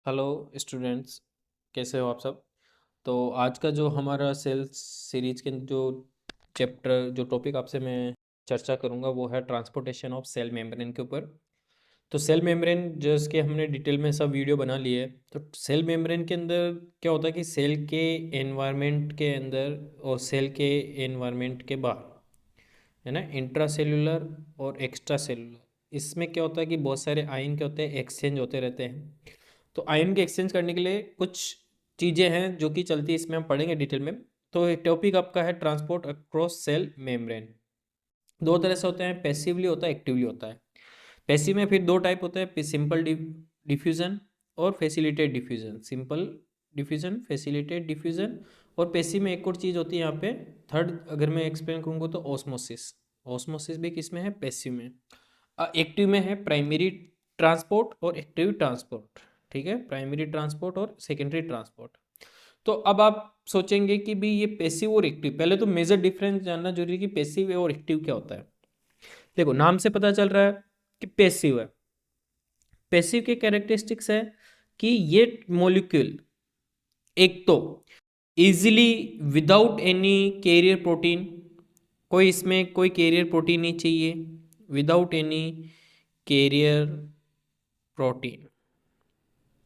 Hello students, कैसे हो आप सब। तो आज का जो हमारा सेल्स सीरीज के जो चैप्टर जो टॉपिक आपसे मैं चर्चा करूंगा वो है ट्रांसपोर्टेशन ऑफ सेल मेम्ब्रेन के ऊपर। तो सेल मेम्ब्रेन जिसके हमने डिटेल में सब वीडियो बना लिए है। तो सेल मेम्ब्रेन के अंदर क्या होता है कि सेल के एनवायरनमेंट के अंदर और सेल के एनवायरनमेंट के बाहर, है ना, इंट्रा सेलुलर और एक्स्ट्रा सेलुलर, इसमें क्या होता है कि बहुत सारे आयन क्या होते हैं, एक्सचेंज होते रहते हैं। तो आयन के एक्सचेंज करने के लिए कुछ चीज़ें हैं जो कि चलती है, इसमें हम पढ़ेंगे डिटेल में। तो टॉपिक आपका है ट्रांसपोर्ट अक्रॉस सेल मेम्ब्रेन। दो तरह से होते हैं, पैसिवली होता है, एक्टिवली होता है। पैसिव में फिर दो टाइप होते हैं, सिंपल डिफ्यूजन और facilitated diffusion. Simple diffusion, facilitated diffusion. और पैसिव में एक और चीज़ होती है यहाँ पे, थर्ड अगर मैं एक्सप्लेन करूँगा तो ऑस्मोसिस। ऑस्मोसिस भी किस में है, पैसिव में। एक्टिव में है प्राइमरी ट्रांसपोर्ट और एक्टिव ट्रांसपोर्ट। ठीक है, प्राइमरी ट्रांसपोर्ट और सेकेंडरी ट्रांसपोर्ट। तो अब आप सोचेंगे कि भी ये पैसिव और एक्टिव, पहले तो मेजर डिफरेंस जानना जरूरी है कि पैसिव और एक्टिव क्या होता है। देखो नाम से पता चल रहा है कि पैसिव है। पैसिव के कैरेक्टरिस्टिक्स है कि ये मॉलिक्यूल एक तो easily without any carrier protein, कोई इसमें कोई कैरियर प्रोटीन नहीं चाहिए, विदाउट एनी कैरियर प्रोटीन,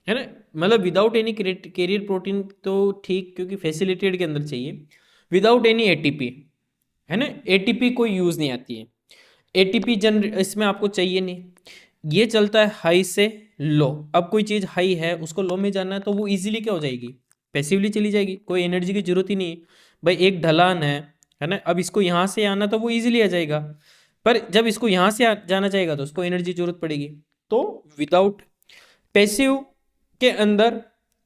है ना। मतलब विदाउट एनी कैरियर प्रोटीन तो ठीक, क्योंकि फैसिलिटेड के अंदर चाहिए। विदाउट एनी एटीपी, है ना, एटीपी कोई यूज़ नहीं आती है। एटीपी इसमें आपको चाहिए नहीं। ये चलता है हाई से लो। अब कोई चीज़ हाई है उसको लो में जाना है तो वो इजीली क्या हो जाएगी, पैसिवली चली जाएगी, कोई एनर्जी की जरूरत ही नहीं है। भाई एक ढलान है ना, अब इसको यहाँ से आना तो वो इजीली आ जाएगा। पर जब इसको यहाँ से जाना चाहेगा तो उसको एनर्जी जरूरत पड़ेगी। तो विदाउट, पैसिव के अंदर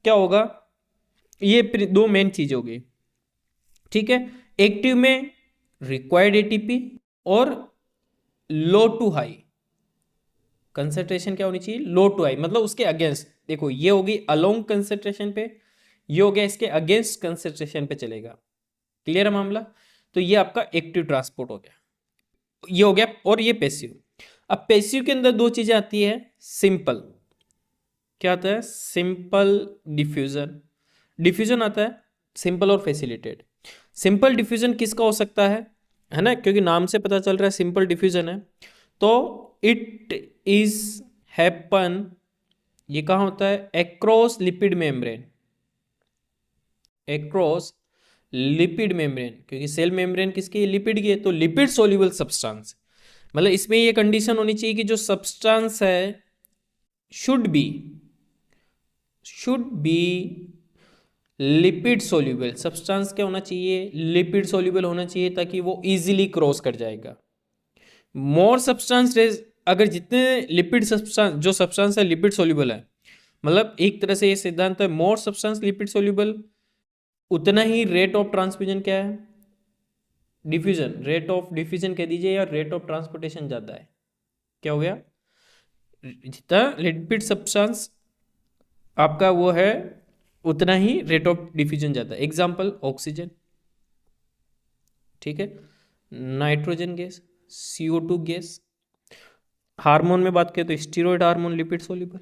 क्या होगा, ये दो मेन चीज होगी। ठीक है, एक्टिव में रिक्वायर्ड एटीपी और लो टू हाई कंसंट्रेशन क्या होनी चाहिए, लो टू हाई, मतलब उसके अगेंस्ट। देखो ये होगी अलोंग कंसंट्रेशन पे, ये हो गया इसके अगेंस्ट कंसंट्रेशन पे चलेगा। क्लियर है मामला। तो ये आपका एक्टिव ट्रांसपोर्ट हो गया, ये हो गया। और ये पैसिव। अब पैसिव के अंदर दो चीजें आती है, सिंपल, क्या आता है, सिंपल डिफ्यूजन। डिफ्यूजन आता है सिंपल और फैसिलिटेड। सिंपल डिफ्यूजन किसका हो सकता है ना, क्योंकि नाम से पता चल रहा है सिंपल डिफ्यूजन है। तो इट इज हैपन, ये कहाँ होता है, across lipid membrane. Across lipid membrane, क्योंकि सेल मेम्ब्रेन किसकी है, लिपिड की है, तो लिपिड सोल्यूबल सब्सटेंस। मतलब इसमें ये कंडीशन होनी चाहिए कि जो सब्सटेंस है should be lipid soluble. Substance क्या होना चाहिए, लिपिड सोल्यूबल होना चाहिए, ताकि वो इजीली क्रॉस कर जाएगा। मोर सब्सटेंस, अगर जितने लिपिड सब्सटेंस, जो सब्सटेंस है लिपिड सोल्यूबल है, मतलब एक तरह से ये सिद्धांत है, मोर सब्सटेंस लिपिड सोल्यूबल, उतना ही रेट ऑफ ट्रांसमिशन क्या है, डिफ्यूजन, रेट ऑफ डिफ्यूजन कह दीजिए, या रेट ऑफ ट्रांसपोर्टेशन ज़्यादा है। क्या हो गया, जितना लिपिड सब्सटेंस आपका वो है उतना ही रेट ऑफ डिफ्यूजन ज़्यादा है। एग्जाम्पल ऑक्सीजन, ठीक है, nitrogen gas, CO2 gas. Hormone में बात करें तो steroid hormone lipid soluble,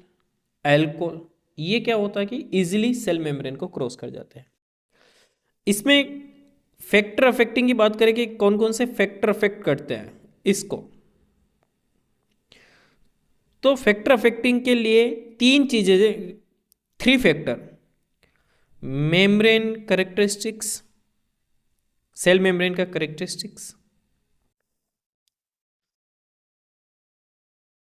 alcohol, ये क्या होता है कि इजीली सेल मेम्ब्रेन को क्रॉस कर जाते हैं। इसमें फैक्टर अफेक्टिंग की बात करें कि कौन कौन से फैक्टर अफेक्ट करते हैं इसको, तो फैक्टर अफेक्टिंग के लिए तीन चीजें, three factor, membrane characteristics, cell membrane का करेक्टरिस्टिक्स।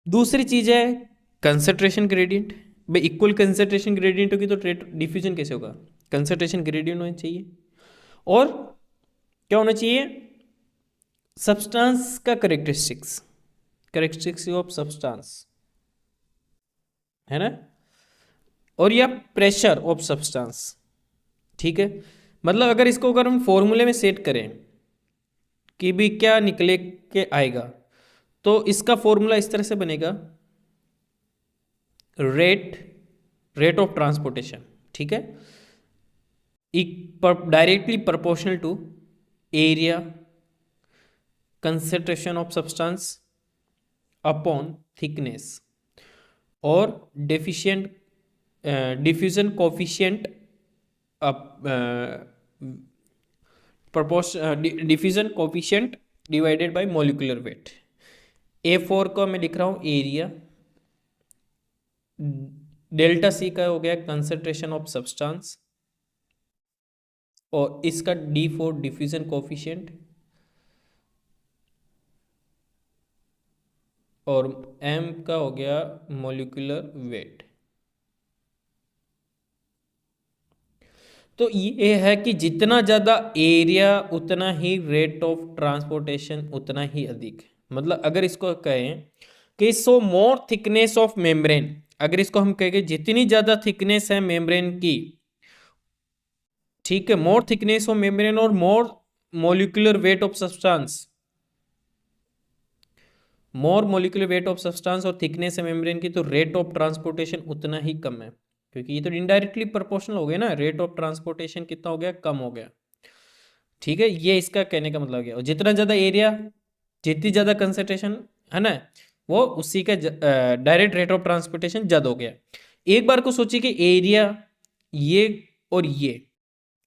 दूसरी चीज है कंसंट्रेशन ग्रेडियंट। भाई इक्वल कंसंट्रेशन ग्रेडियंट होगी तो डिफ्यूजन कैसे होगा, कंसंट्रेशन ग्रेडियंट होना चाहिए। और क्या होना चाहिए, सब्सटेंस का करेक्टरिस्टिक्स, करेक्टरिस्टिक्स ऑफ सब्सटेंस, है ना। और या प्रेशर ऑफ सब्सटेंस। ठीक है, मतलब अगर इसको अगर हम फॉर्मूले में सेट करें कि भी क्या निकले के आएगा, तो इसका फॉर्मूला इस तरह से बनेगा, रेट ऑफ ट्रांसपोर्टेशन, ठीक है, directly proportional to area concentration of substance upon thickness, और deficient diffusion coefficient diffusion coefficient divided by molecular weight. A4 का मैं लिख रहा हूँ एरिया, डेल्टा सी का हो गया कंसंट्रेशन ऑफ सब्सटेंस, और इसका D4 डिफ्यूजन कोफिशिएंट, और M का हो गया मॉलिक्यूलर वेट। तो ये है कि जितना ज़्यादा एरिया उतना ही रेट ऑफ ट्रांसपोर्टेशन उतना ही अधिक। मतलब अगर इसको कहें कि सो मोर थिकनेस ऑफ मेम्ब्रेन, अगर इसको हम कहेंगे जितनी ज़्यादा थिकनेस है मेम्ब्रेन की, ठीक है, मोर थिकनेस ऑफ मेम्ब्रेन और more molecular weight of substance, more molecular weight of substance और थिकनेस है मेम्ब्रेन की, तो रेट ऑफ ट्रांसपोर्टेशन उतना ही कम है, क्योंकि ये तो इनडायरेक्टली प्रोपोर्शनल हो गया ना, रेट ऑफ ट्रांसपोर्टेशन कितना हो गया, कम हो गया। ठीक है, ये इसका कहने का मतलब गया। और जितना ज़्यादा एरिया, जितनी ज़्यादा कंसंट्रेशन है ना, वो उसी का डायरेक्ट रेट ऑफ ट्रांसपोर्टेशन ज़्यादा हो गया। एक बार को सोचिए कि एरिया ये और ये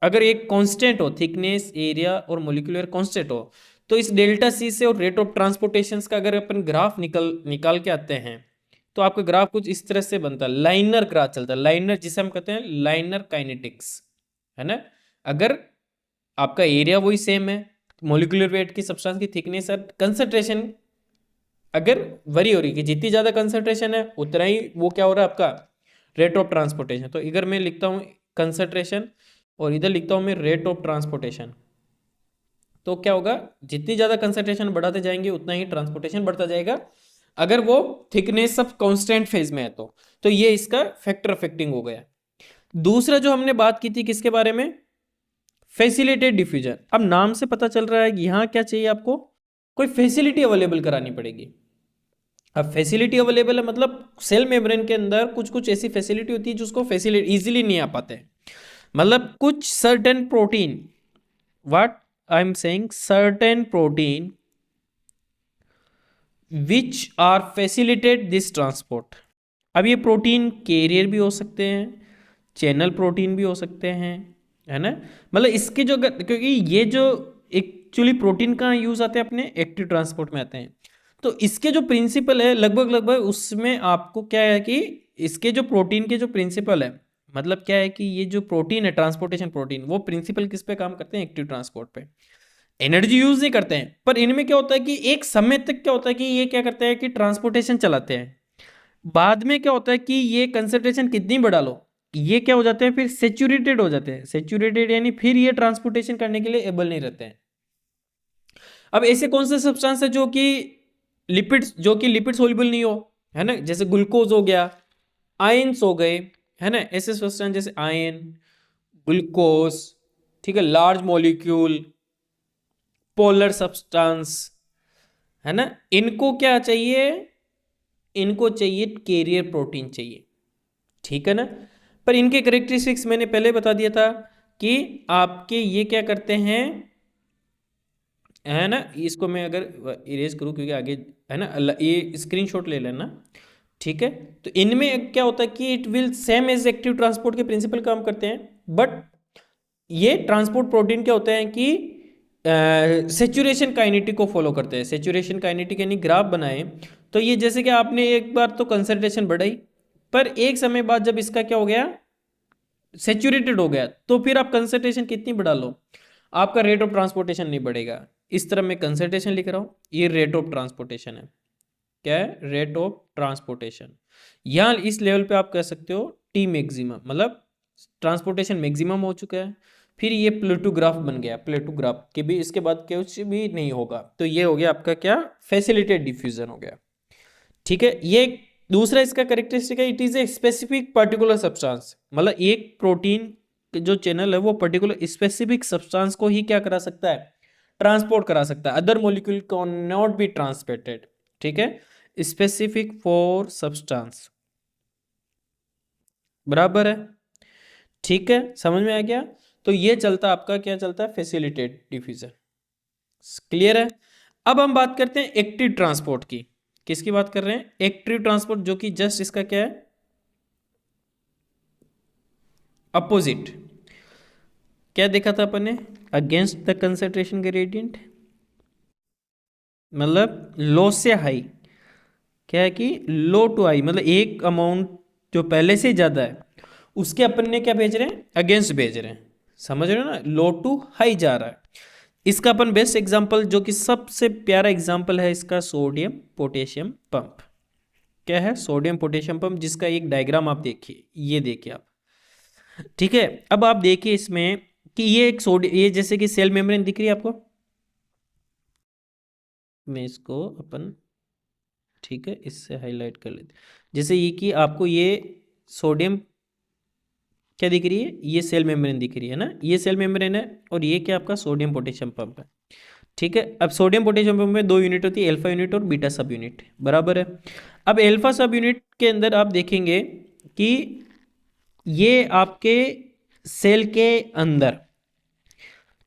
अगर एक कांस्टेंट हो, थिकनेस, एरिया और मोलिकुलर कांस्टेंट हो, तो इस डेल्टा सी से और रेट ऑफ ट्रांसपोर्टेशन का अगर अपन ग्राफ निकाल के आते हैं, तो आपका ग्राफ कुछ इस तरह से बनता है, लाइनर ग्राफ चलता है। लाइनर जिसे हम कहते हैं लाइनर काइनेटिक्स, है ना। अगर आपका एरिया वही सेम है, मोलिकुलर वेट की, सब्सटेंस की थिकनेस और कंसंट्रेशन अगर वरी हो रही कि जितनी ज़्यादा कंसंट्रेशन है उतना ही वो क्या हो रहा है आपका रेट ऑफ ट्रांसपोर्टेशन। तो इधर मैं लिखता हूँ कंसंट्रेशन और इधर लिखता हूँ मैं रेट ऑफ ट्रांसपोर्टेशन। तो क्या होगा, जितनी ज़्यादा कंसंट्रेशन बढ़ाते जाएंगे उतना ही ट्रांसपोर्टेशन बढ़ता जाएगा, अगर वो थिकनेस सब कांस्टेंट फेज में है तो ये इसका फैक्टर अफेक्टिंग हो गया। दूसरा जो हमने बात की थी किसके बारे में, फैसिलिटेड डिफ्यूजन। अब नाम से पता चल रहा है कि यहाँ क्या चाहिए, आपको कोई फैसिलिटी अवेलेबल करानी पड़ेगी। अब फैसिलिटी अवेलेबल है मतलब सेल मेम्ब्रेन के अंदर कुछ कुछ ऐसी फैसिलिटी होती है जिसको फैसिलिटी इजीली नहीं आ पाते। मतलब कुछ certain protein, what I am saying, certain protein which are facilitate this transport. अब ये प्रोटीन कैरियर भी हो सकते हैं, चैनल प्रोटीन भी हो सकते हैं, है ना। मतलब इसके जो, क्योंकि ये जो एक्चुअली प्रोटीन कहाँ यूज आते हैं, अपने एक्टिव ट्रांसपोर्ट में आते हैं। तो इसके जो प्रिंसिपल है लगभग लगभग उसमें आपको क्या है कि इसके जो प्रोटीन के जो प्रिंसिपल है, मतलब क्या है कि ये जो प्रोटीन है ट्रांसपोर्टेशन प्रोटीन, वो प्रिंसिपल किस पे काम करते हैं, एक्टिव ट्रांसपोर्ट पे। एनर्जी यूज नहीं करते हैं, पर इनमें क्या होता है कि एक समय तक क्या होता है कि ये क्या करते हैं कि ट्रांसपोर्टेशन चलाते हैं। बाद में क्या होता है कि ये कंसंट्रेशन कितनी बढ़ा लो, ये क्या हो जाते हैं, फिर सेचुरेटेड हो जाते हैं। सेचुरेटेड यानी फिर ये ट्रांसपोर्टेशन करने के लिए एबल नहीं रहते हैं। अब ऐसे कौन से सब्सटेंस है जो कि लिपिड सोल्यूबल नहीं हो, है ना, जैसे ग्लूकोज हो गया, आयंस हो गए, है ना, ऐसे सब्सटेंस जैसे आयन, ग्लूकोज, ठीक है, लार्ज मॉलिक्यूल, पोलर सब्सटेंस, है ना, इनको क्या चाहिए, इनको चाहिए कैरियर प्रोटीन चाहिए, ठीक है ना। पर इनके करेक्टरिस्टिक्स मैंने पहले बता दिया था कि आपके ये क्या करते हैं, है ना। इसको मैं अगर इरेज करूं क्योंकि आगे है ना, ये स्क्रीनशॉट ले लेना, ठीक है। तो इनमें क्या होता है कि it will same as active transport के प्रिंसिपल काम करते हैं, बट ये ट्रांसपोर्ट प्रोटीन क्या होते हैं कि सेचुरेशन काइनेटिक को फॉलो करते हैं। सेचुरेशन काइनेटिक यानी ग्राफ बनाए तो ये जैसे कि आपने एक बार तो कंसंट्रेशन बढ़ाई, पर एक समय बाद जब इसका क्या हो गया, सेचुरेटेड हो गया, तो फिर आप कंसंट्रेशन कितनी बढ़ा लो, आपका रेट ऑफ ट्रांसपोर्टेशन नहीं बढ़ेगा। इस तरह मैं कंसंट्रेशन लिख रहा हूँ, ये रेट ऑफ ट्रांसपोर्टेशन है। क्या है, रेट ऑफ ट्रांसपोर्टेशन। यहाँ इस लेवल पे आप कह सकते हो टी मैक्सिमम, मतलब ट्रांसपोर्टेशन मैक्सिमम हो चुका है, फिर ये प्लेटो ग्राफ बन गया। प्लेटो ग्राफ के भी इसके बाद कुछ भी नहीं होगा, तो ये हो गया आपका क्या, फैसिलिटेड डिफ्यूजन हो गया, ठीक है। ये दूसरा इसका करेक्टरिस्टिक है, it is a specific particular substance. मतलब एक प्रोटीन जो चैनल है वो पर्टिकुलर स्पेसिफिक सब्सटेंस को ही क्या करा सकता है, ट्रांसपोर्ट करा सकता है, other molecule can not be transported, ठीक है। स्पेसिफिक फॉर सब्सटेंस, बराबर है, ठीक है, समझ में आ गया। तो ये चलता आपका क्या चलता है, फैसिलिटेड डिफ्यूजन, क्लियर है। अब हम बात करते हैं एक्टिव ट्रांसपोर्ट की। किसकी बात कर रहे हैं, एक्टिव ट्रांसपोर्ट, जो कि जस्ट इसका क्या है, अपोजिट क्या देखा था अपन ने, अगेंस्ट द कंसंट्रेशन ग्रेडियंट, मतलब लो से हाई, क्या है कि लो टू हाई, मतलब एक अमाउंट जो पहले से ज़्यादा है उसके अपन ने क्या भेज रहे हैं, अगेंस्ट भेज रहे हैं, समझ रहे हो ना, लो टू हाई जा रहा है। इसका अपन बेस्ट एग्जांपल, जो कि सबसे प्यारा एग्जांपल है इसका, सोडियम पोटेशियम पंप। क्या है, सोडियम पोटेशियम पंप, जिसका एक डायग्राम आप देखिए, ये देखिए आप, ठीक है। अब आप देखिए इसमें कि ये एक सोडियम, ये जैसे कि सेल मेम्ब्रेन दिख रही है आपको, मैं इसको अपन, ठीक है, इससे हाईलाइट कर लेते, जैसे ये कि आपको ये सोडियम क्या दिख रही है, ये सेल मेम्ब्रेन दिख रही है ना, ये सेल मेम्ब्रेन है, और ये क्या आपका सोडियम पोटेशियम पंप है, ठीक है। अब सोडियम पोटेशियम पंप में दो यूनिट होती है, अल्फा यूनिट और बीटा सब यूनिट, बराबर है। अब अल्फा सब यूनिट के अंदर आप देखेंगे कि ये आपके सेल के अंदर,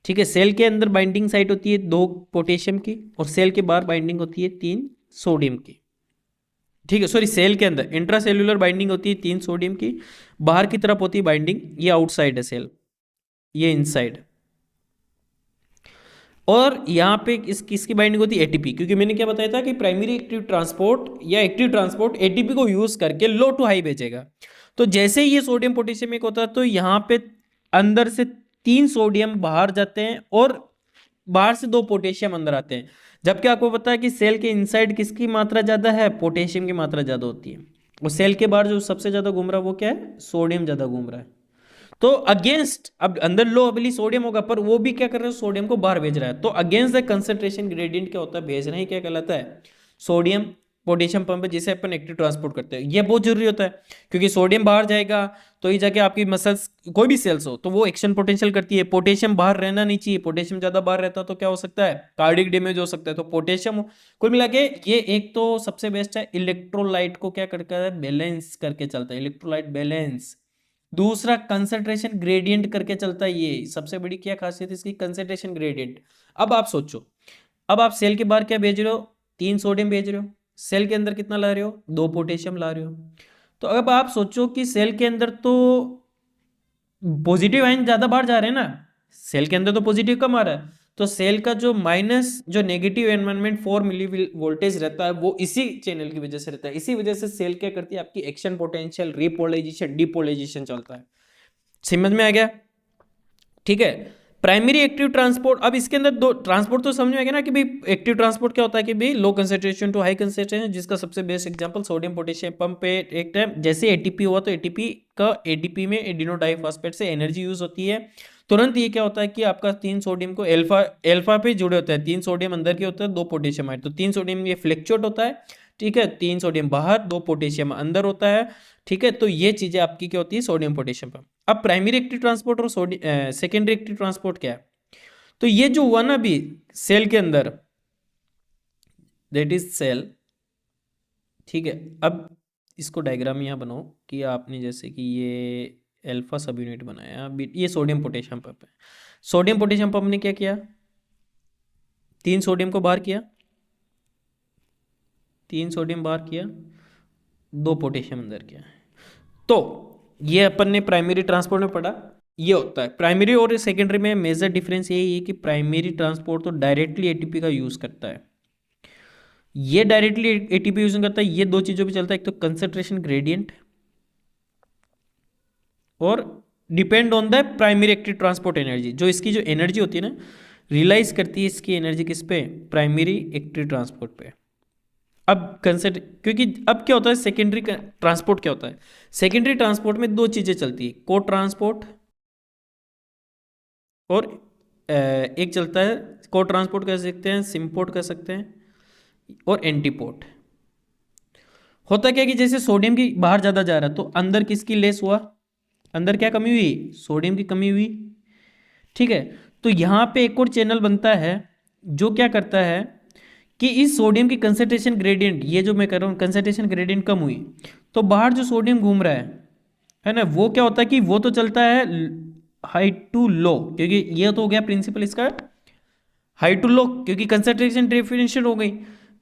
ठीक है, सेल के अंदर बाइंडिंग साइट होती है दो पोटेशियम की, और सेल के बाहर बाइंडिंग होती है तीन सोडियम की, ठीक है, सॉरी, सेल के अंदर इंट्रा सेल्यूलर बाइंडिंग होती है तीन सोडियम की, बाहर की तरफ होती है बाइंडिंग, ये आउटसाइड है सेल, ये इनसाइड। और यहाँ पे किसकी बाइंडिंग होती है, एटीपी, क्योंकि मैंने क्या बताया था कि प्राइमरी एक्टिव ट्रांसपोर्ट या एक्टिव ट्रांसपोर्ट एटीपी को यूज करके लो टू हाई भेजेगा। तो जैसे ही ये सोडियम पोटेशियम एक होता है, तो यहाँ पे अंदर से तीन सोडियम बाहर जाते हैं और बाहर से दो पोटेशियम अंदर आते हैं, जबकि आपको पता है कि सेल के इनसाइड किसकी मात्रा ज्यादा है, पोटेशियम की मात्रा ज्यादा होती है, और सेल के बाहर जो सबसे ज्यादा घूम रहा है वो क्या है, सोडियम ज्यादा घूम रहा है। तो अगेंस्ट, अब अंदर लो अबली सोडियम होगा, पर वो भी क्या कर रहा है, सोडियम को बाहर भेज रहा है, तो अगेंस्ट द कंसंट्रेशन ग्रेडियंट क्या होता है, भेज रहे हैं, क्या कहलाता है, सोडियम पोटेशियम पंप, जिसे अपन एक्टिव ट्रांसपोर्ट करते हैं। ये बहुत जरूरी होता है, क्योंकि सोडियम बाहर जाएगा तो ये जाके आपकी मसल्स, कोई भी सेल्स हो तो वो एक्शन पोटेंशियल करती है, पोटेशियम बाहर रहना नहीं चाहिए, पोटेशियम ज्यादा बाहर रहता तो क्या हो सकता है, कार्डिक डैमेज हो सकता है। तो पोटेशियम कुल मिला के ये एक तो सबसे बेस्ट है, इलेक्ट्रोलाइट को क्या करता है, बैलेंस करके चलता है, इलेक्ट्रोलाइट बैलेंस। दूसरा कंसंट्रेशन ग्रेडियंट करके चलता है, ये सबसे बड़ी क्या खासियत है इसकी, कंसंट्रेशन ग्रेडियंट। अब आप सोचो, अब आप सेल के बाहर क्या भेज रहे हो, तीन सोडियम भेज रहे हो, सेल के अंदर कितना ला रहे हो, दो पोटेशियम ला रहे हो। तो अब आप सोचो कि सेल के अंदर तो पॉजिटिव आयन ज्यादा बाहर जा रहे हैं ना, सेल के अंदर तो पॉजिटिव कम आ रहा है, तो सेल का जो माइनस, जो नेगेटिव एनवायरमेंट 4 मिली वोल्टेज रहता है, वो इसी चैनल की वजह से रहता है। इसी वजह से सेल क्या करती है, आपकी एक्शन पोटेंशियल, रिपोलराइजेशन, डिपोलराइजेशन चलता है। समझ में आ गया, ठीक है। प्राइमरी एक्टिव ट्रांसपोर्ट, अब इसके अंदर दो ट्रांसपोर्ट तो समझ में आ गया ना, कि भाई एक्टिव ट्रांसपोर्ट क्या होता है, कि भाई low concentration to high concentration, जिसका सबसे best example sodium potassium pump पे एक टाइम जैसे एटीपी हुआ, तो एटीपी का, एटीपी में एडिनो डाइफॉस्फेट से एनर्जी यूज होती है, तुरंत ये क्या होता है कि आपका तीन सोडियम को एल्फा, एल्फा पे जुड़े होते हैं, तीन सोडियम अंदर के होते हैं, दो पोटेशियम आए, तो तीन सोडियम ये फ्लक्चुएट होता है, ठीक है, तीन सोडियम बाहर, दो पोटेशियम अंदर होता है, ठीक है। तो ये चीजें आपकी क्या होती है, सोडियम पोटेशियम पंप। अब प्राइमरी एक्टिव ट्रांसपोर्ट और सेकेंडरी एक्टिव ट्रांसपोर्ट क्या है, तो ये जो हुआ ना अभी सेल के अंदर, दैट इज सेल, ठीक है। अब इसको डायग्राम यहाँ बनाओ कि आपने जैसे कि ये अल्फा सब यूनिट बनाया, ये सोडियम पोटेशियम पंप है, सोडियम पोटेशियम पंप ने क्या किया, तीन सोडियम को बाहर किया, तीन सोडियम बाहर किया, दो पोटेशियम अंदर किया। तो ये अपन ने प्राइमरी ट्रांसपोर्ट में पढ़ा, ये होता है प्राइमरी और सेकेंडरी में मेजर डिफरेंस यही है कि प्राइमरी ट्रांसपोर्ट तो डायरेक्टली एटीपी का यूज करता है, ये डायरेक्टली एटीपी यूज करता है, ये दो चीजों पे चलता है, एक तो कंसंट्रेशन ग्रेडियंट और depend on the primary active transport energy, जो इसकी जो एनर्जी होती है ना, रियलाइज करती है इसकी एनर्जी किस पे, प्राइमरी एक्टिव ट्रांसपोर्ट पे। अब कंसेंट, क्योंकि अब क्या होता है, सेकेंडरी ट्रांसपोर्ट क्या होता है, सेकेंडरी ट्रांसपोर्ट में दो चीजें चलती है, को ट्रांसपोर्ट और एक चलता है, को ट्रांसपोर्ट कह सकते हैं, सिम्पोर्ट कह सकते हैं, और एंटीपोर्ट। होता क्या कि जैसे सोडियम की बाहर ज़्यादा जा रहा है, तो अंदर किसकी लेस हुआ, अंदर क्या कमी हुई, सोडियम की कमी हुई, ठीक है। तो यहाँ पे एक और चैनल बनता है जो क्या करता है कि इस सोडियम की कंसंट्रेशन ग्रेडियंट, ये जो मैं कर रहा हूँ कंसंट्रेशन ग्रेडियंट कम हुई, तो बाहर जो सोडियम घूम रहा है ना, वो क्या होता है कि वो तो चलता है हाई टू लो, क्योंकि ये तो हो गया प्रिंसिपल इसका, हाई टू लो, क्योंकि कंसंट्रेशन डिफरेंशिएट हो गई।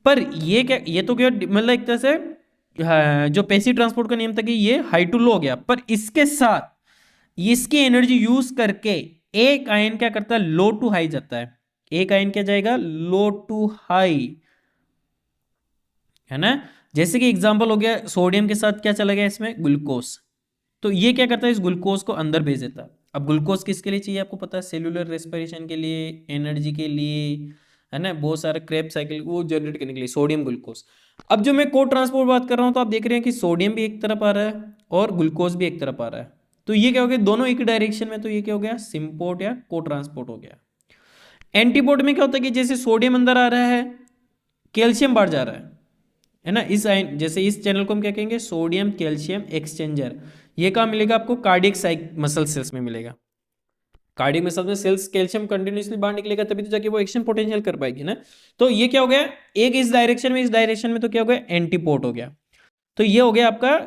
पर ये क्या, ये तो क्या मतलब एक तरह से जो पैसिव ट्रांसपोर्ट का नियम था कि ये हाई टू लो हो गया, पर इसके साथ इसकी एनर्जी यूज करके एक आयन क्या करता है, लो टू हाई जाता है। एक आयन क्या जाएगा, लो टू हाई, है ना। जैसे कि एग्जांपल हो गया, सोडियम के साथ क्या चला गया इसमें, ग्लूकोज। तो ये क्या करता है, इस ग्लूकोज को अंदर भेज देता है। अब ग्लूकोज किसके लिए चाहिए आपको पता है, सेल्यूलर रेस्पिरेशन के लिए, एनर्जी के लिए, है ना, बहुत सारे क्रेब्स साइकिल वो जनरेट करने के लिए सोडियम ग्लूकोज। अब जो मैं को ट्रांसपोर्ट बात कर रहा हूं, तो आप देख रहे हैं कि सोडियम भी एक तरफ आ रहा है और ग्लूकोज भी एक तरफ आ रहा है। तो ये क्या हो गया, दोनों एक डायरेक्शन में, तो ये क्या हो गया, सिंपोर्ट या को ट्रांसपोर्ट हो गया। एंटीपोर्ट में क्या होता है कि जैसे सोडियम अंदर आ रहा है, कैल्शियम बाहर जा रहा है ना। इस आयन, जैसे इस चैनल को हम क्या कहेंगे, सोडियम कैल्शियम एक्सचेंजर। ये कहाँ मिलेगा आपको, कार्डियक साइक मसल सेल्स में मिलेगा। कार्डियक मसल में सेल्स कैल्शियम कंटिन्यूसली बाहर निकलेगा, तभी तो जाके वो एक्शन पोटेंशियल कर पाएगी ना। तो ये क्या हो गया, एक इस डायरेक्शन में, इस डायरेक्शन में, तो क्या हो गया, एंटीपोर्ट हो गया। तो ये हो गया आपका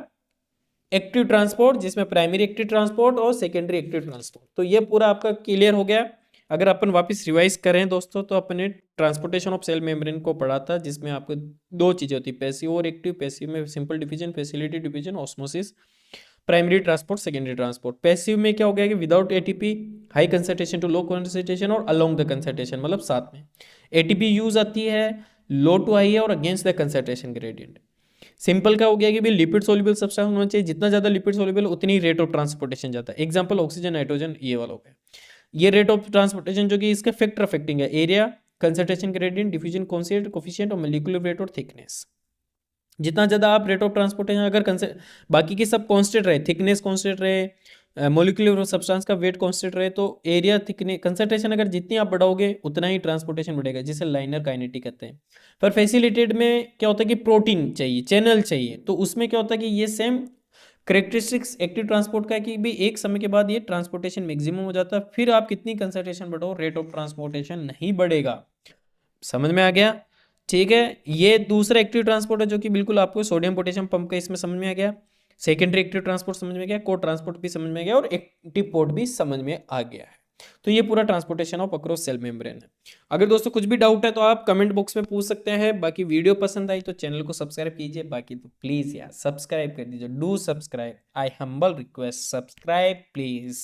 एक्टिव ट्रांसपोर्ट, जिसमें प्राइमरी एक्टिव ट्रांसपोर्ट और सेकेंडरी एक्टिव ट्रांसपोर्ट। तो ये पूरा आपका क्लियर हो गया। अगर अपन वापस रिवाइज करें दोस्तों, तो अपने ट्रांसपोर्टेशन ऑफ सेल मेम्ब्रेन को पढ़ा था, जिसमें आपको दो चीजें होती है, पैसिव और एक्टिव। पैसिव में simple diffusion, facility diffusion, osmosis. Primary transport, secondary transport. Passive में क्या हो गया कि without ATP, high concentration to low concentration और अलोंग द कंसंट्रेशन, मतलब साथ में। एटीपी यूज आती है, लो टू हाई है और against the concentration gradient. Simple क्या हो गया कि भाई लिपिड सोल्यूबल सब्सटेंस होना चाहिए, जितना ज्यादा लिपिड सोल्यूबल उतनी रेट ऑफ ट्रांसपोर्टेशन जाता है। एग्जांपल ऑक्सीजन, नाइट्रोजन, ये वाला हो गया। ये रेट ऑफ ट्रांसपोर्टेशन जो कि इसका फैक्टर अफेक्टिंग है, area, concentration gradient, diffusion coefficient और मॉलिक्यूलर वेट और थिकनेस। जितना ज़्यादा आप रेट ऑफ ट्रांसपोर्टेशन, अगर बाकी के सब कांस्टेंट रहे, थिकनेस कांस्टेंट रहे, मॉलिक्यूलर सब्सटेंस का वेट कांस्टेंट रहे, तो एरिया, थिकनेस, कंसंट्रेशन अगर जितनी आप बढ़ाओगे उतना ही ट्रांसपोर्टेशन बढ़ेगा, जिसे लाइनर काइनेटिक कहते हैं। पर फैसिलिटेटेड में क्या होता है कि प्रोटीन चाहिए, चैनल चाहिए, तो उसमें क्या होता है कि ये सेम करेक्टरिस्टिक्स एक्टिव ट्रांसपोर्ट का है कि भी एक समय के बाद ये ट्रांसपोर्टेशन मैक्सिमम हो जाता है, फिर आप कितनी कंसंट्रेशन बढ़ाओ, रेट ऑफ ट्रांसपोर्टेशन नहीं बढ़ेगा। समझ में आ गया, ठीक है। ये दूसरा एक्टिव ट्रांसपोर्ट है, जो कि बिल्कुल आपको सोडियम पोटेशियम पंप का इसमें समझ में आ गया। सेकेंडरी एक्टिव ट्रांसपोर्ट समझ में गया, को ट्रांसपोर्ट भी समझ में गया और एक्टिव पोर्ट भी समझ में आ गया है। तो ये पूरा transportation of across cell membrane है। अगर दोस्तों कुछ भी डाउट है तो आप कमेंट बॉक्स में पूछ सकते हैं। बाकी वीडियो पसंद आई तो चैनल को सब्सक्राइब कीजिए, बाकी तो प्लीज यार सब्सक्राइब कर दीजिए, do subscribe, I humble request, subscribe please.